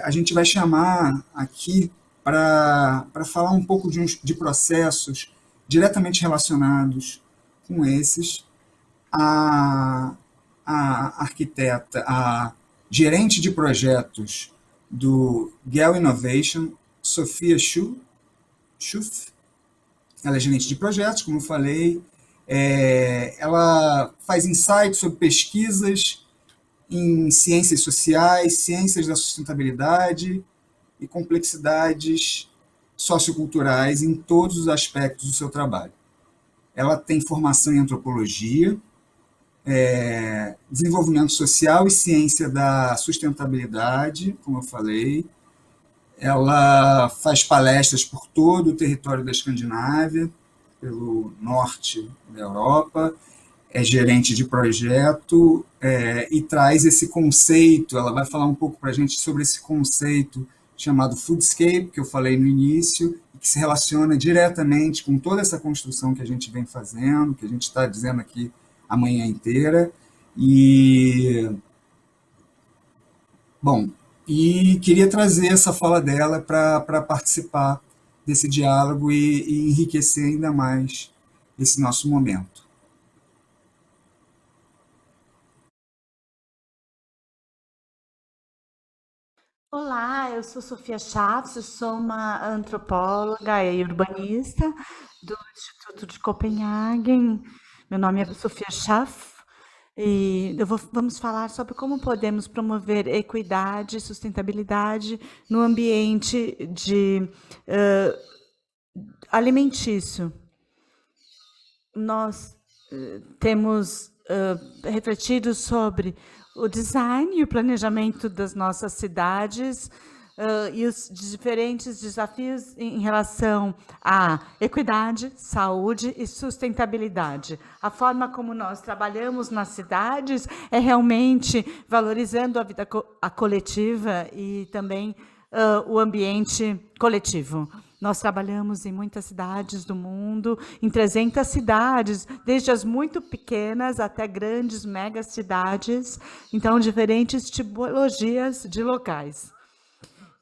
A gente vai chamar aqui para falar um pouco de processos diretamente relacionados com esses, a, a arquiteta, a gerente de projetos do Gale Innovation, Sofia Schuff. Ela é gerente de projetos, como eu falei. Ela faz insights sobre pesquisas em ciências sociais, ciências da sustentabilidade e complexidades socioculturais em todos os aspectos do seu trabalho. Ela tem formação em antropologia, desenvolvimento social e ciência da sustentabilidade, como eu falei. Ela faz palestras por todo o território da Escandinávia, pelo norte da Europa, é gerente de projeto e traz esse conceito. Ela vai falar um pouco para a gente sobre esse conceito chamado Foodscape, que eu falei no início, e que se relaciona diretamente com toda essa construção que a gente vem fazendo, que a gente está dizendo aqui a manhã inteira. Bom, e queria trazer essa fala dela para participar desse diálogo e enriquecer ainda mais esse nosso momento. Olá, eu sou Sofia Schatz, eu sou uma antropóloga e urbanista do Instituto de Copenhagen. Meu nome é Sofia Schaff e vamos falar sobre como podemos promover equidade e sustentabilidade no ambiente alimentício. Nós temos refletido sobre o design e o planejamento das nossas cidades e os diferentes desafios em relação à equidade, saúde e sustentabilidade. A forma como nós trabalhamos nas cidades é realmente valorizando a vida coletiva e também o ambiente coletivo. Nós trabalhamos em muitas cidades do mundo, em 300 cidades, desde as muito pequenas até grandes megacidades, então diferentes tipologias de locais.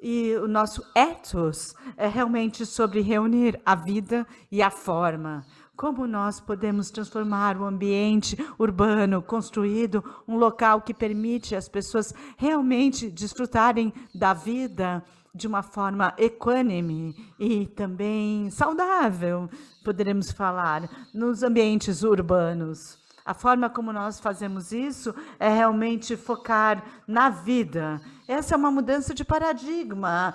E o nosso ethos é realmente sobre reunir a vida e a forma. Como nós podemos transformar o ambiente urbano construído um local que permite às pessoas realmente desfrutarem da vida de uma forma equânime e também saudável, poderemos falar, nos ambientes urbanos. A forma como nós fazemos isso é realmente focar na vida. Essa é uma mudança de paradigma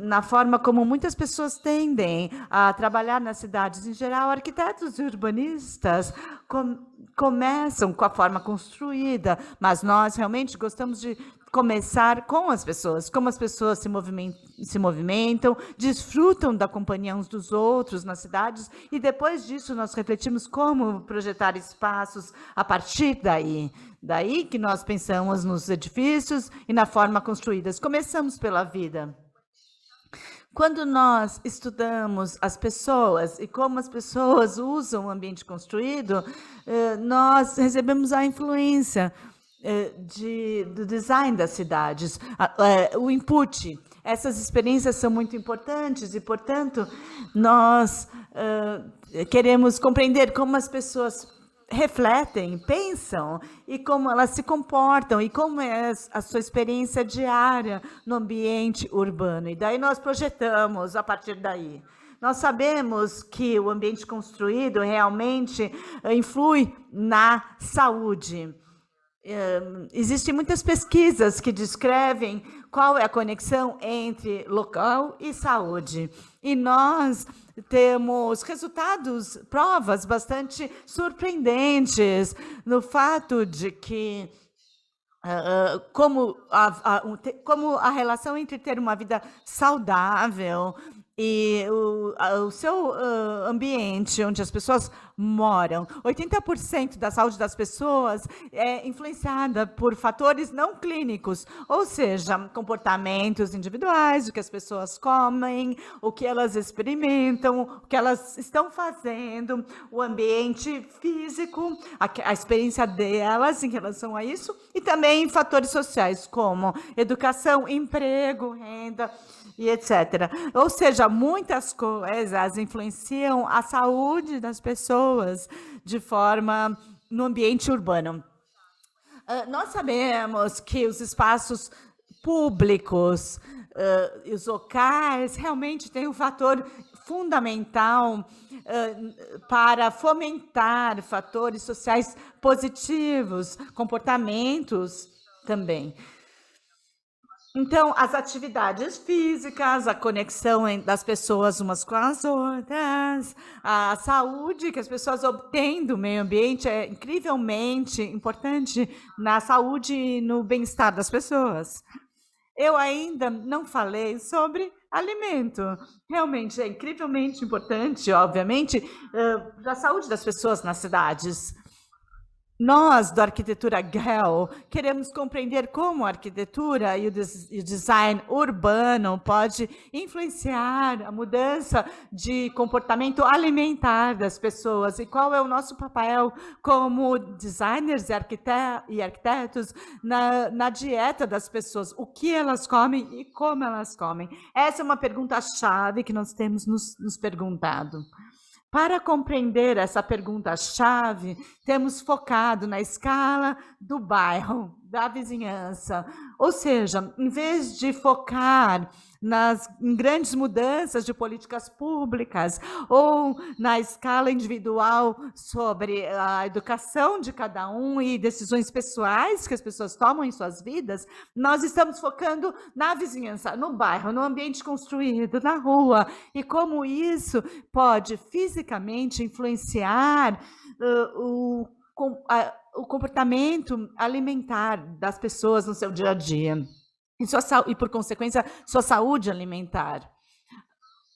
na forma como muitas pessoas tendem a trabalhar nas cidades. Em geral, arquitetos e urbanistas começam com a forma construída, mas nós realmente gostamos de começar com as pessoas, como as pessoas se movimentam, desfrutam da companhia uns dos outros nas cidades, e depois disso nós refletimos como projetar espaços a partir daí. Daí que nós pensamos nos edifícios e na forma construídas. Começamos pela vida. Quando nós estudamos as pessoas e como as pessoas usam o ambiente construído, nós recebemos a influência do design das cidades, o input. Essas experiências são muito importantes e, portanto, nós queremos compreender como as pessoas refletem, pensam e como elas se comportam e como é a sua experiência diária no ambiente urbano. E daí nós projetamos a partir daí. Nós sabemos que o ambiente construído realmente influi na saúde. Existem muitas pesquisas que descrevem qual é a conexão entre local e saúde. E nós temos resultados, provas bastante surpreendentes no fato de que como a relação entre ter uma vida saudável e o seu ambiente onde as pessoas moram. 80% da saúde das pessoas é influenciada por fatores não clínicos, ou seja, comportamentos individuais, o que as pessoas comem, o que elas experimentam, o que elas estão fazendo, o ambiente físico, a experiência delas em relação a isso, e também fatores sociais, como educação, emprego, renda, e etc. Ou seja, muitas coisas influenciam a saúde das pessoas de forma no ambiente urbano. Nós sabemos que os espaços públicos e os locais realmente têm um fator fundamental para fomentar fatores sociais positivos, comportamentos também. Então, as atividades físicas, a conexão das pessoas umas com as outras, a saúde que as pessoas obtêm do meio ambiente é incrivelmente importante na saúde e no bem-estar das pessoas. Eu ainda não falei sobre alimento. Realmente é incrivelmente importante, obviamente, para a saúde das pessoas nas cidades. Nós, da Arquitetura GEL, queremos compreender como a arquitetura e o design urbano pode influenciar a mudança de comportamento alimentar das pessoas e qual é o nosso papel como designers e arquitetos na dieta das pessoas, o que elas comem e como elas comem. Essa é uma pergunta-chave que nós temos nos perguntado. Para compreender essa pergunta-chave, temos focado na escala do bairro, da vizinhança. Ou seja, em vez de focar em grandes mudanças de políticas públicas ou na escala individual sobre a educação de cada um e decisões pessoais que as pessoas tomam em suas vidas, nós estamos focando na vizinhança, no bairro, no ambiente construído, na rua, e como isso pode fisicamente influenciar o comportamento alimentar das pessoas no seu dia a dia. E, por consequência, sua saúde alimentar.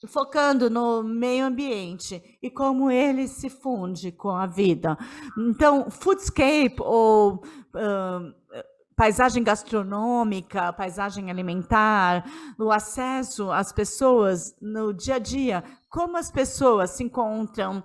Focando no meio ambiente e como ele se funde com a vida. Então, foodscape ou paisagem gastronômica, paisagem alimentar, o acesso às pessoas no dia a dia, como as pessoas se encontram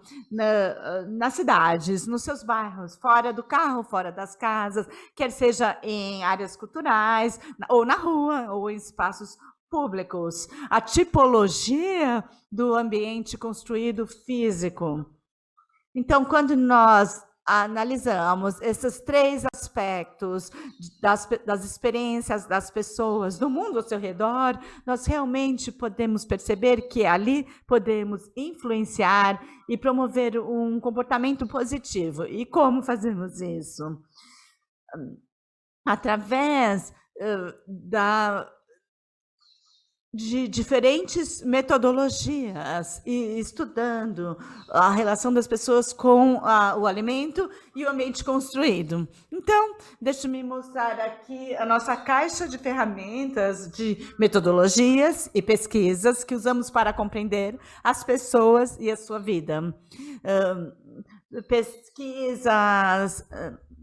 nas cidades, nos seus bairros, fora do carro, fora das casas, quer seja em áreas culturais, ou na rua, ou em espaços públicos. A tipologia do ambiente construído físico. Então, quando nós analisamos esses três aspectos das experiências das pessoas no mundo ao seu redor, nós realmente podemos perceber que ali podemos influenciar e promover um comportamento positivo. E como fazemos isso? Através de diferentes metodologias e estudando a relação das pessoas com o alimento e o ambiente construído. Então, deixe-me mostrar aqui a nossa caixa de ferramentas de metodologias e pesquisas que usamos para compreender as pessoas e a sua vida. Pesquisas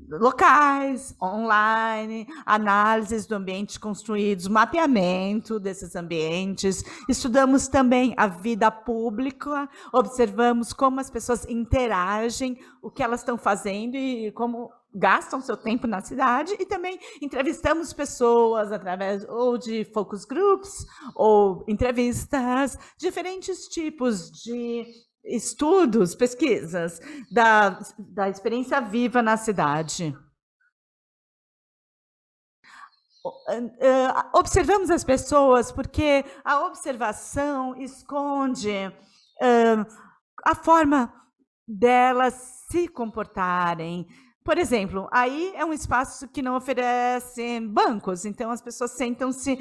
locais, online, análises do ambiente construídos, mapeamento desses ambientes. Estudamos também a vida pública, observamos como as pessoas interagem, o que elas estão fazendo e como gastam seu tempo na cidade, e também entrevistamos pessoas através ou de focus groups ou entrevistas, diferentes tipos de estudos, pesquisas da experiência viva na cidade. Observamos as pessoas porque a observação esconde a forma delas se comportarem, Por exemplo, aí é um espaço que não oferece bancos, então as pessoas sentam-se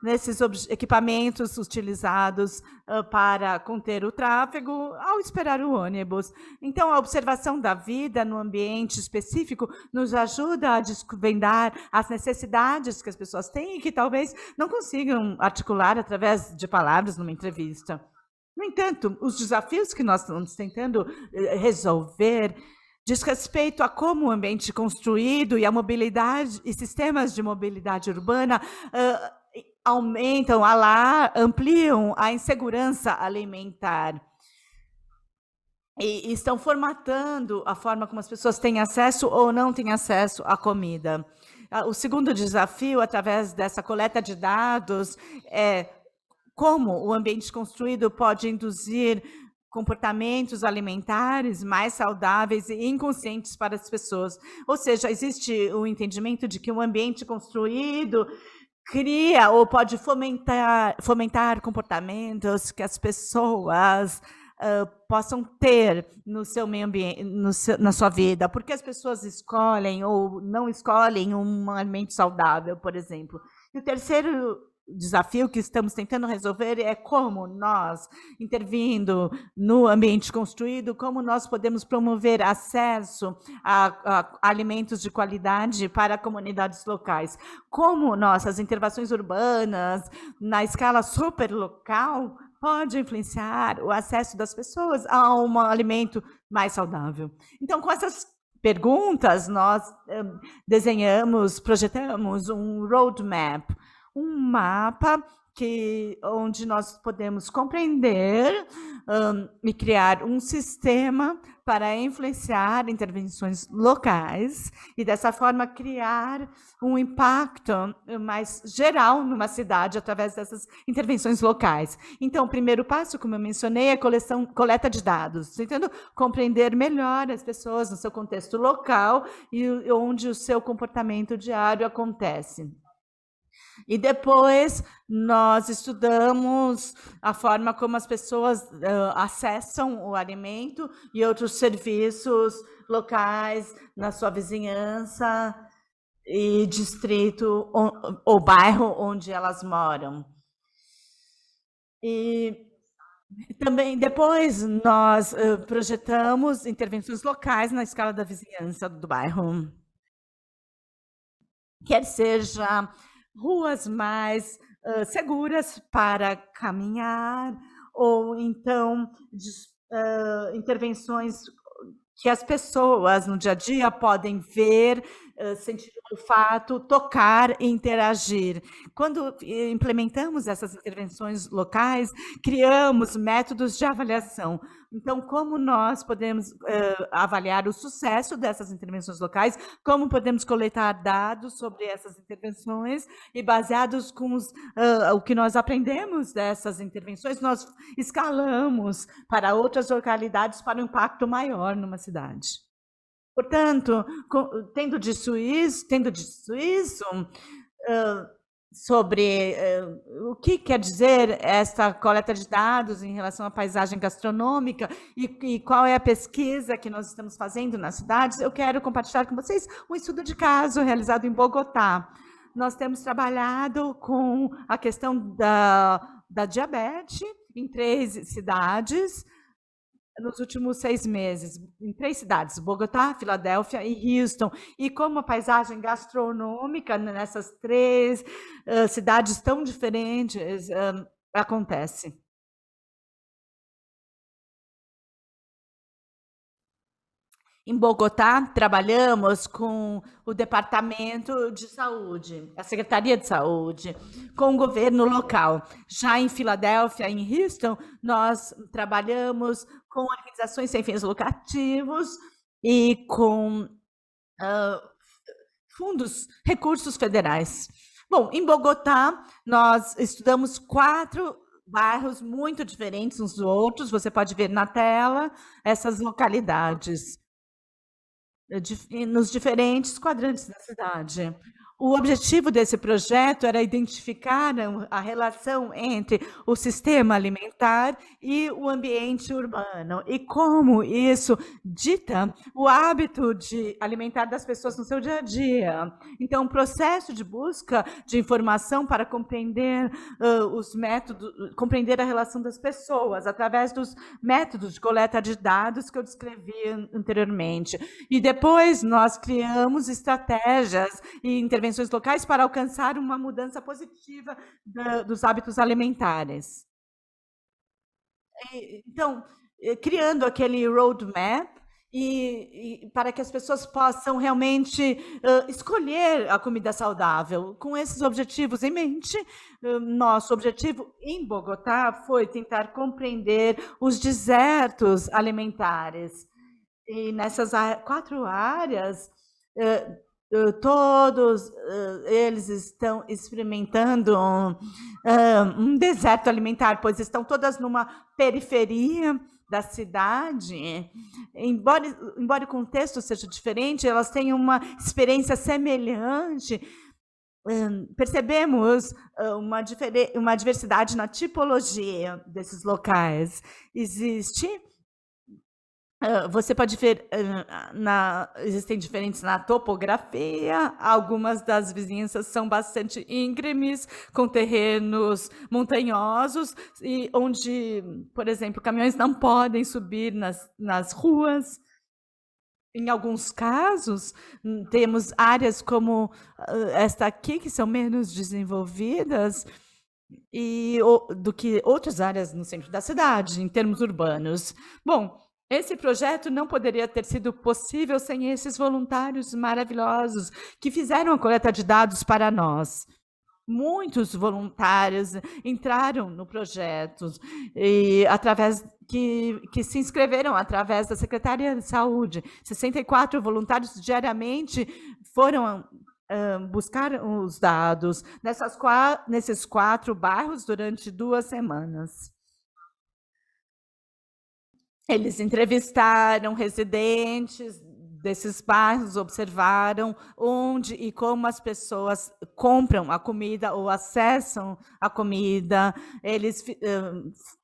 nesses equipamentos utilizados para conter o tráfego ao esperar o ônibus. Então, a observação da vida no ambiente específico nos ajuda a desvendar as necessidades que as pessoas têm e que talvez não consigam articular através de palavras numa entrevista. No entanto, os desafios que nós estamos tentando resolver diz respeito a como o ambiente construído e a mobilidade e sistemas de mobilidade urbana aumentam, ampliam a insegurança alimentar e estão formatando a forma como as pessoas têm acesso ou não têm acesso à comida. O segundo desafio, através dessa coleta de dados, é como o ambiente construído pode induzir comportamentos alimentares mais saudáveis e inconscientes para as pessoas. Ou seja, existe o entendimento de que o ambiente construído cria ou pode fomentar comportamentos que as pessoas possam ter no seu meio ambiente, na sua vida. Porque as pessoas escolhem ou não escolhem um alimento saudável, por exemplo. E o terceiro desafio que estamos tentando resolver é como nós, intervindo no ambiente construído, como nós podemos promover acesso a alimentos de qualidade para comunidades locais. Como nossas intervenções urbanas, na escala superlocal, pode influenciar o acesso das pessoas a um alimento mais saudável. Então, com essas perguntas, nós projetamos um roadmap, um mapa onde nós podemos compreender e criar um sistema para influenciar intervenções locais e, dessa forma, criar um impacto mais geral numa cidade através dessas intervenções locais. Então, o primeiro passo, como eu mencionei, é a coleta de dados, tentando compreender melhor as pessoas no seu contexto local e onde o seu comportamento diário acontece. E depois nós estudamos a forma como as pessoas acessam o alimento e outros serviços locais na sua vizinhança e distrito ou bairro onde elas moram. E também depois nós projetamos intervenções locais na escala da vizinhança do bairro. Quer seja ruas mais seguras para caminhar, ou então intervenções que as pessoas no dia a dia podem ver, sentir o olfato, tocar e interagir. Quando implementamos essas intervenções locais, criamos métodos de avaliação. Então, como nós podemos avaliar o sucesso dessas intervenções locais, como podemos coletar dados sobre essas intervenções e, baseados com o que nós aprendemos dessas intervenções, nós escalamos para outras localidades para um impacto maior numa cidade. Portanto, tendo dito isso, sobre o que quer dizer esta coleta de dados em relação à paisagem gastronômica e qual é a pesquisa que nós estamos fazendo nas cidades, eu quero compartilhar com vocês um estudo de caso realizado em Bogotá. Nós temos trabalhado com a questão da diabetes em 3 cidades, nos últimos 6 meses, em 3 cidades, Bogotá, Filadélfia e Houston, e como a paisagem gastronômica nessas 3 cidades tão diferentes acontece. Em Bogotá, trabalhamos com o Departamento de Saúde, a Secretaria de Saúde, com o governo local. Já em Filadélfia, em Houston, nós trabalhamos com organizações sem fins lucrativos e com recursos federais. Bom, em Bogotá, nós estudamos 4 bairros muito diferentes uns dos outros. Você pode ver na tela essas localidades nos diferentes quadrantes da cidade. O objetivo desse projeto era identificar a relação entre o sistema alimentar e o ambiente urbano e como isso dita o hábito de alimentar das pessoas no seu dia a dia. Então, o processo de busca de informação para compreender os métodos, compreender a relação das pessoas através dos métodos de coleta de dados que eu descrevi anteriormente. E depois nós criamos estratégias e intervenções locais para alcançar uma mudança positiva dos hábitos alimentares. Então, criando aquele roadmap e para que as pessoas possam realmente escolher a comida saudável. Com esses objetivos em mente, nosso objetivo em Bogotá foi tentar compreender os desertos alimentares. E nessas 4 áreas, todos eles estão experimentando um deserto alimentar, pois estão todas numa periferia da cidade. Embora o contexto seja diferente, elas têm uma experiência semelhante. Percebemos uma diversidade na tipologia desses locais. Você pode ver, existem diferentes na topografia, algumas das vizinhanças são bastante íngremes, com terrenos montanhosos, e onde, por exemplo, caminhões não podem subir nas ruas. Em alguns casos, temos áreas como esta aqui, que são menos desenvolvidas, do que outras áreas no centro da cidade, em termos urbanos. Bom, esse projeto não poderia ter sido possível sem esses voluntários maravilhosos que fizeram a coleta de dados para nós. Muitos voluntários entraram no projeto e que se inscreveram através da Secretaria de Saúde. 64 voluntários diariamente foram buscar os dados nesses 4 bairros durante 2 semanas. Eles entrevistaram residentes desses bairros, observaram onde e como as pessoas compram a comida ou acessam a comida. Eles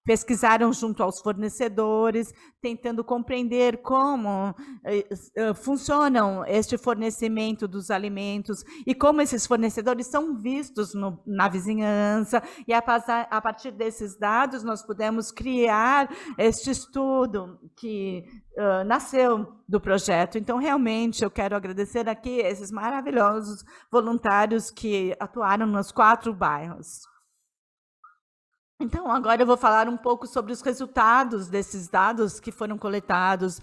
pesquisaram junto aos fornecedores, tentando compreender como funcionam este fornecimento dos alimentos e como esses fornecedores são vistos na vizinhança. E a partir desses dados, nós pudemos criar este estudo que nasceu do projeto. Então, realmente, eu quero agradecer aqui esses maravilhosos voluntários que atuaram nos 4 bairros. Então, agora eu vou falar um pouco sobre os resultados desses dados que foram coletados,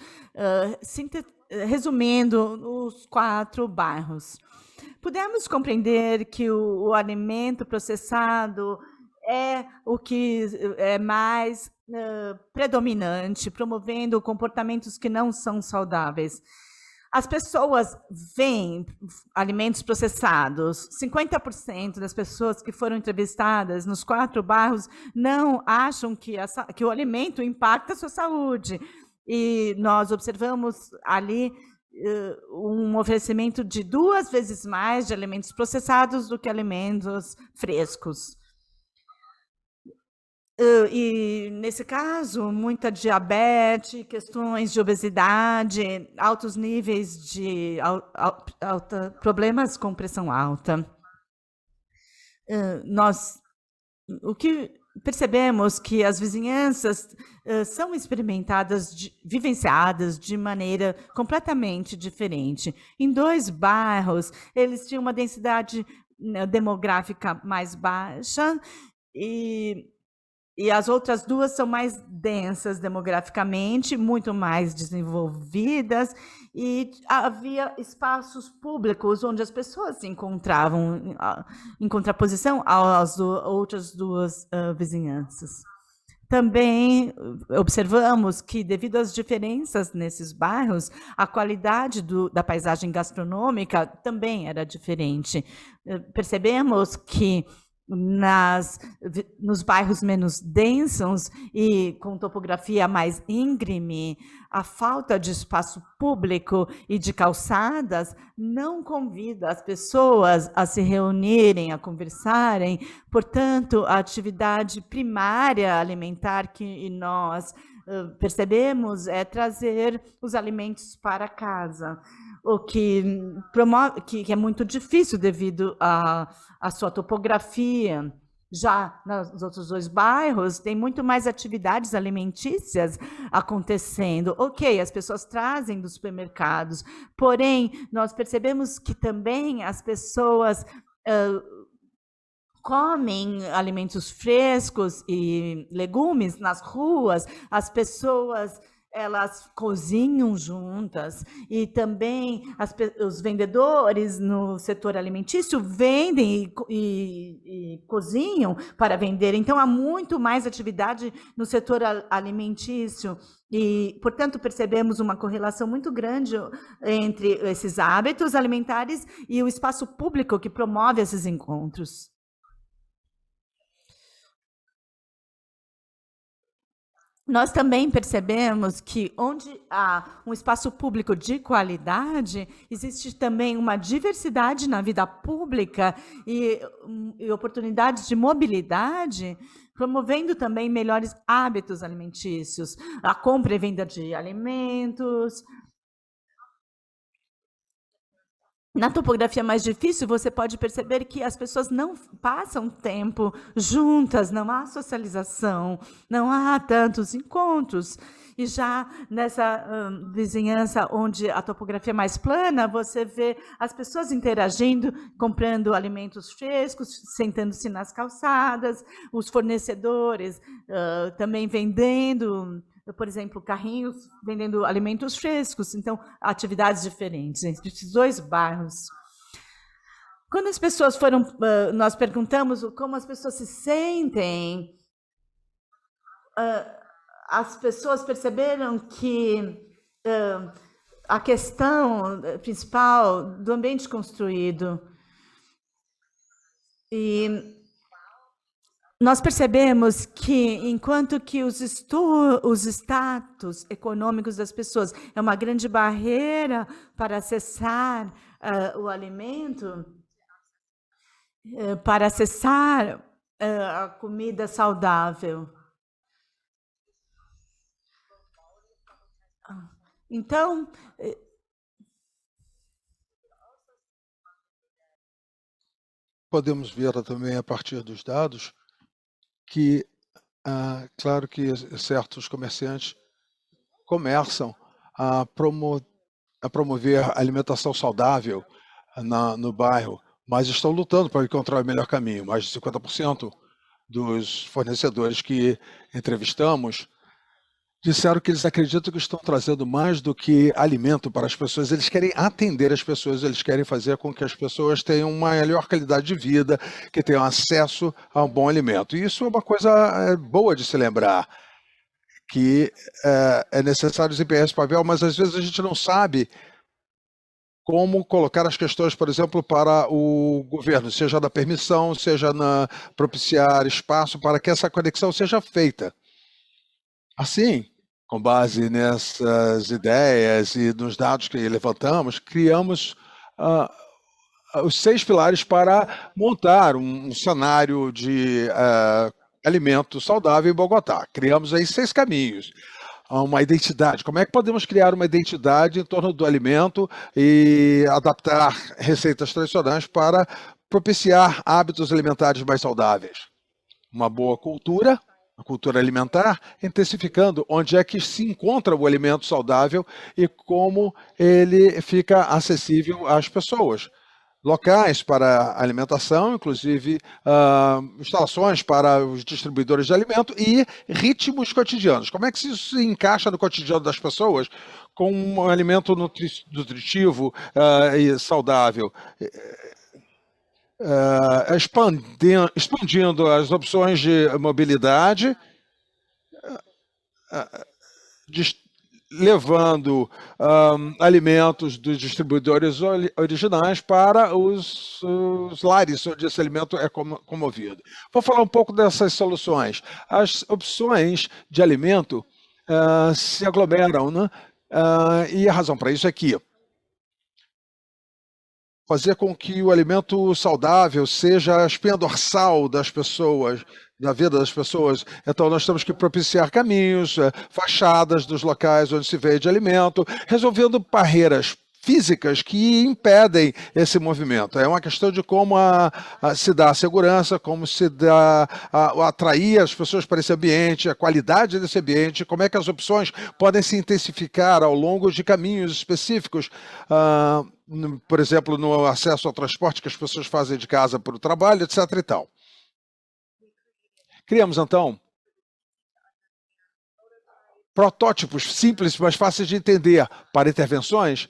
resumindo os 4 bairros. Pudemos compreender que o alimento processado é o que é mais predominante, promovendo comportamentos que não são saudáveis. As pessoas veem alimentos processados. 50% das pessoas que foram entrevistadas nos 4 bairros não acham que o alimento impacta a sua saúde. E nós observamos ali um oferecimento de 2 vezes mais de alimentos processados do que alimentos frescos. E, nesse caso, muita diabetes, questões de obesidade, altos níveis de problemas com pressão alta. O que percebemos que as vizinhanças são vivenciadas de maneira completamente diferente. Em 2 bairros, eles tinham uma densidade demográfica mais baixa e as outras 2 são mais densas demograficamente, muito mais desenvolvidas, e havia espaços públicos onde as pessoas se encontravam em contraposição às outras 2 vizinhanças. Também observamos que, devido às diferenças nesses bairros, a qualidade da paisagem gastronômica também era diferente. Percebemos que nos bairros menos densos e com topografia mais íngreme, a falta de espaço público e de calçadas não convida as pessoas a se reunirem, a conversarem. Portanto, a atividade primária alimentar que nós percebemos é trazer os alimentos para casa, o que promove, que é muito difícil devido à sua topografia. Já nos outros 2 bairros, tem muito mais atividades alimentícias acontecendo. Ok, as pessoas trazem dos supermercados, porém, nós percebemos que também as pessoas comem alimentos frescos e legumes nas ruas, as pessoas elas cozinham juntas e também os vendedores no setor alimentício vendem e cozinham para vender. Então, há muito mais atividade no setor alimentício e, portanto, percebemos uma correlação muito grande entre esses hábitos alimentares e o espaço público que promove esses encontros. Nós também percebemos que onde há um espaço público de qualidade, existe também uma diversidade na vida pública e oportunidades de mobilidade, promovendo também melhores hábitos alimentícios, a compra e venda de alimentos. Na topografia mais difícil, você pode perceber que as pessoas não passam tempo juntas, não há socialização, não há tantos encontros. E já nessa vizinhança onde a topografia é mais plana, você vê as pessoas interagindo, comprando alimentos frescos, sentando-se nas calçadas, os fornecedores também vendendo, por exemplo, carrinhos vendendo alimentos frescos, então, atividades diferentes entre esses 2 bairros. Quando as pessoas foram, nós perguntamos como as pessoas se sentem, as pessoas perceberam que a questão principal do ambiente construído e nós percebemos que, enquanto que os status econômicos das pessoas é uma grande barreira para acessar o alimento, para acessar a comida saudável. Então, podemos ver também a partir dos dados que, claro que certos comerciantes começam a promover a alimentação saudável no bairro, mas estão lutando para encontrar o melhor caminho. Mais de 50% dos fornecedores que entrevistamos disseram que eles acreditam que estão trazendo mais do que alimento para as pessoas. Eles querem atender as pessoas, eles querem fazer com que as pessoas tenham uma melhor qualidade de vida, que tenham acesso a um bom alimento. E isso é uma coisa boa de se lembrar, que é necessário desempenhar esse papel, mas às vezes a gente não sabe como colocar as questões, por exemplo, para o governo, seja na permissão, seja na propiciar espaço para que essa conexão seja feita. Assim, com base nessas ideias e nos dados que levantamos, criamos os 6 pilares para montar um cenário de alimento saudável em Bogotá. Criamos aí 6 caminhos. Uma identidade. Como é que podemos criar uma identidade em torno do alimento e adaptar receitas tradicionais para propiciar hábitos alimentares mais saudáveis? Uma boa cultura, a cultura alimentar, intensificando onde é que se encontra o alimento saudável e como ele fica acessível às pessoas. Locais para alimentação, inclusive instalações para os distribuidores de alimento e ritmos cotidianos. Como é que isso se encaixa no cotidiano das pessoas com um alimento nutritivo e saudável? Expandindo as opções de mobilidade, levando alimentos dos distribuidores originais para os lares onde esse alimento é comovido. Vou falar um pouco dessas soluções. As opções de alimento se aglomeram, né? E a razão para isso é que fazer com que o alimento saudável seja a espinha dorsal das pessoas, da vida das pessoas. Então, nós temos que propiciar caminhos, fachadas dos locais onde se vende alimento, resolvendo barreiras físicas que impedem esse movimento. É uma questão de como se dá a segurança, como se dá atrair as pessoas para esse ambiente, a qualidade desse ambiente, como é que as opções podem se intensificar ao longo de caminhos específicos, por exemplo, no acesso ao transporte que as pessoas fazem de casa para o trabalho, etc. e tal. Criamos, então, protótipos simples, mas fáceis de entender para intervenções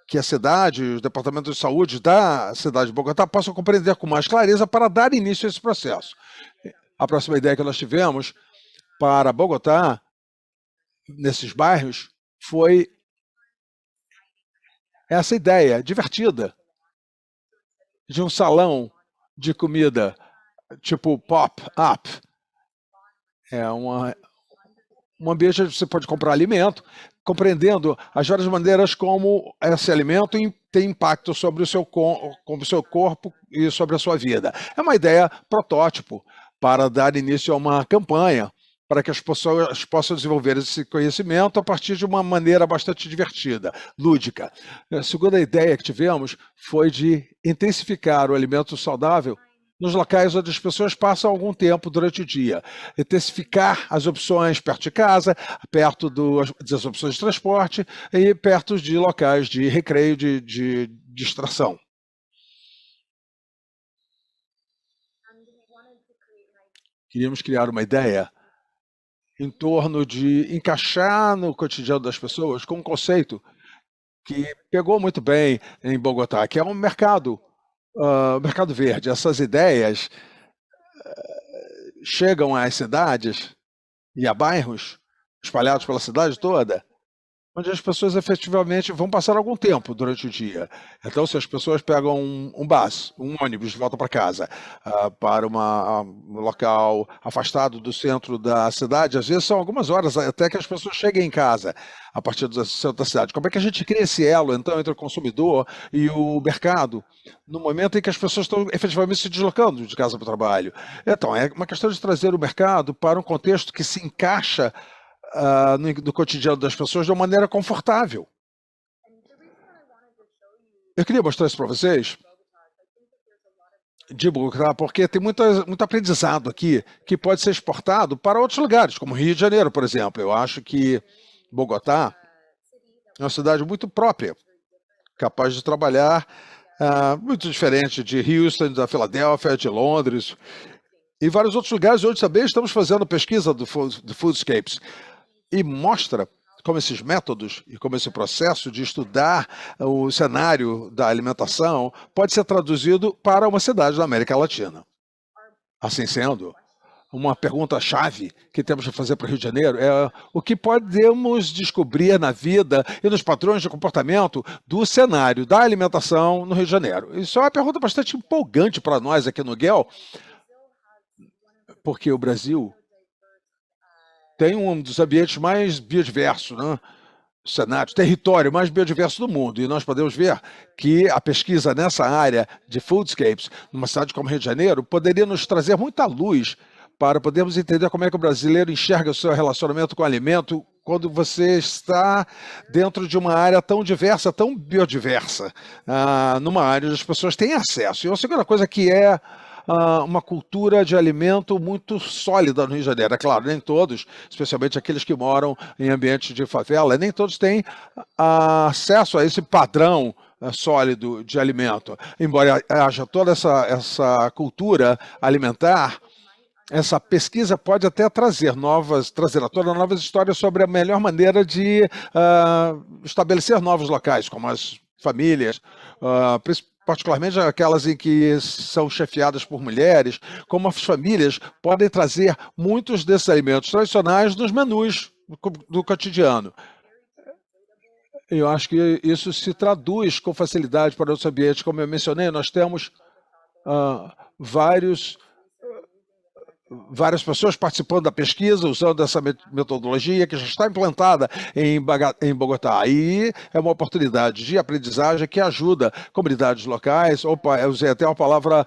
que a cidade, os departamentos de saúde da cidade de Bogotá possam compreender com mais clareza para dar início a esse processo. A próxima ideia que nós tivemos para Bogotá, nesses bairros, foi essa ideia divertida de um salão de comida tipo pop-up. É um ambiente onde você pode comprar alimento, compreendendo as várias maneiras como esse alimento tem impacto sobre o seu corpo e sobre a sua vida. É uma ideia protótipo para dar início a uma campanha para que as pessoas possam desenvolver esse conhecimento a partir de uma maneira bastante divertida, lúdica. A segunda ideia que tivemos foi de intensificar o alimento saudável nos locais onde as pessoas passam algum tempo durante o dia. Intensificar as opções perto de casa, perto das opções de transporte e perto de locais de recreio, de distração. Queríamos criar uma ideia em torno de encaixar no cotidiano das pessoas com um conceito que pegou muito bem em Bogotá, que é um mercado verde. Essas ideias chegam às cidades e a bairros espalhados pela cidade toda, onde as pessoas efetivamente vão passar algum tempo durante o dia. Então, se as pessoas pegam um bus, um ônibus de volta para casa, para um local afastado do centro da cidade, às vezes são algumas horas até que as pessoas cheguem em casa, a partir do centro da cidade. Como é que a gente cria esse elo, então, entre o consumidor e o mercado, no momento em que as pessoas estão efetivamente se deslocando de casa para o trabalho? Então, é uma questão de trazer o mercado para um contexto que se encaixa no cotidiano das pessoas de uma maneira confortável. Eu queria mostrar isso para vocês, de Bogotá, porque tem muito aprendizado aqui que pode ser exportado para outros lugares, como Rio de Janeiro, por exemplo. Eu acho que Bogotá é uma cidade muito própria, capaz de trabalhar muito diferente de Houston, da Filadélfia, de Londres e vários outros lugares onde também estamos fazendo pesquisa do Foodscapes. E mostra como esses métodos e como esse processo de estudar o cenário da alimentação pode ser traduzido para uma cidade da América Latina. Assim sendo, uma pergunta-chave que temos que fazer para o Rio de Janeiro é o que podemos descobrir na vida e nos padrões de comportamento do cenário da alimentação no Rio de Janeiro. Isso é uma pergunta bastante empolgante para nós aqui no GEL, porque o Brasil tem um dos ambientes mais biodiversos, né? Cenário, território mais biodiverso do mundo. E nós podemos ver que a pesquisa nessa área de Foodscapes, numa cidade como Rio de Janeiro, poderia nos trazer muita luz para podermos entender como é que o brasileiro enxerga o seu relacionamento com o alimento quando você está dentro de uma área tão diversa, tão biodiversa, numa área onde as pessoas têm acesso. E a segunda coisa que é uma cultura de alimento muito sólida no Rio de Janeiro. É claro, nem todos, especialmente aqueles que moram em ambientes de favela, nem todos têm acesso a esse padrão sólido de alimento. Embora haja toda essa cultura alimentar, essa pesquisa pode até trazer à tona novas histórias sobre a melhor maneira de estabelecer novos locais, como as famílias, particularmente aquelas em que são chefiadas por mulheres, como as famílias podem trazer muitos desses alimentos tradicionais nos menus do cotidiano. Eu acho que isso se traduz com facilidade para outros ambientes. Como eu mencionei, nós temos várias pessoas participando da pesquisa, usando essa metodologia que já está implantada em Bogotá. E é uma oportunidade de aprendizagem que ajuda comunidades locais. Opa, eu usei até uma palavra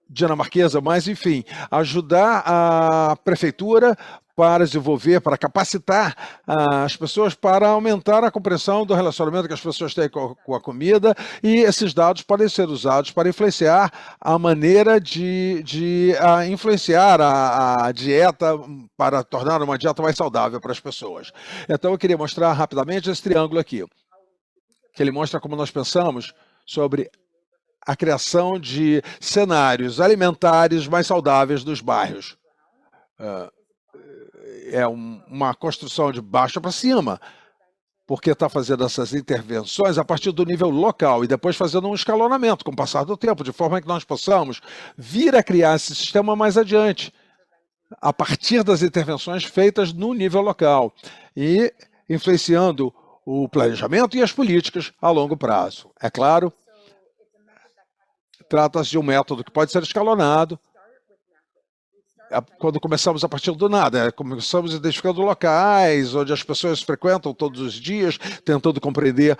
dinamarquesa, mas enfim, ajudar a prefeitura para desenvolver, para capacitar as pessoas para aumentar a compreensão do relacionamento que as pessoas têm com a comida, e esses dados podem ser usados para influenciar a maneira de influenciar a dieta, para tornar uma dieta mais saudável para as pessoas. Então eu queria mostrar rapidamente esse triângulo aqui, que ele mostra como nós pensamos sobre a criação de cenários alimentares mais saudáveis dos bairros. É uma construção de baixo para cima, porque está fazendo essas intervenções a partir do nível local e depois fazendo um escalonamento com o passar do tempo, de forma que nós possamos vir a criar esse sistema mais adiante, a partir das intervenções feitas no nível local e influenciando o planejamento e as políticas a longo prazo. É claro, trata-se de um método que pode ser escalonado. Quando começamos a partir do nada, começamos identificando locais onde as pessoas frequentam todos os dias, tentando compreender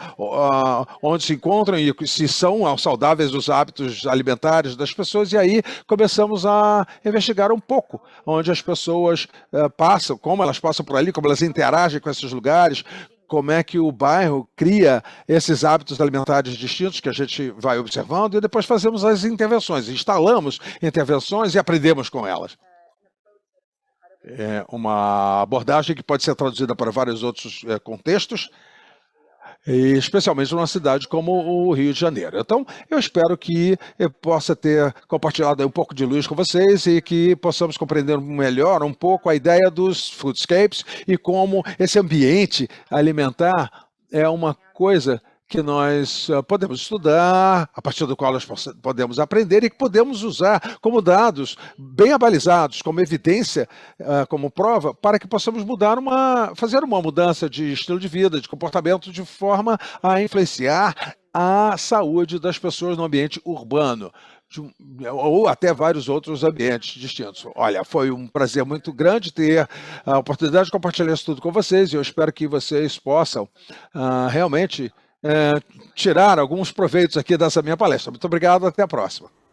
onde se encontram e se são saudáveis os hábitos alimentares das pessoas, e aí começamos a investigar um pouco onde as pessoas passam, como elas passam por ali, como elas interagem com esses lugares, como é que o bairro cria esses hábitos alimentares distintos que a gente vai observando, e depois fazemos as intervenções, instalamos intervenções e aprendemos com elas. É uma abordagem que pode ser traduzida para vários outros contextos, e especialmente numa cidade como o Rio de Janeiro. Então, eu espero que eu possa ter compartilhado um pouco de luz com vocês e que possamos compreender melhor um pouco a ideia dos foodscapes e como esse ambiente alimentar é uma coisa que nós podemos estudar, a partir do qual nós podemos aprender e que podemos usar como dados bem abalizados, como evidência, como prova, para que possamos fazer uma mudança de estilo de vida, de comportamento, de forma a influenciar a saúde das pessoas no ambiente urbano, ou até vários outros ambientes distintos. Olha, foi um prazer muito grande ter a oportunidade de compartilhar isso tudo com vocês, e eu espero que vocês possam realmente tirar alguns proveitos aqui dessa minha palestra. Muito obrigado, até a próxima.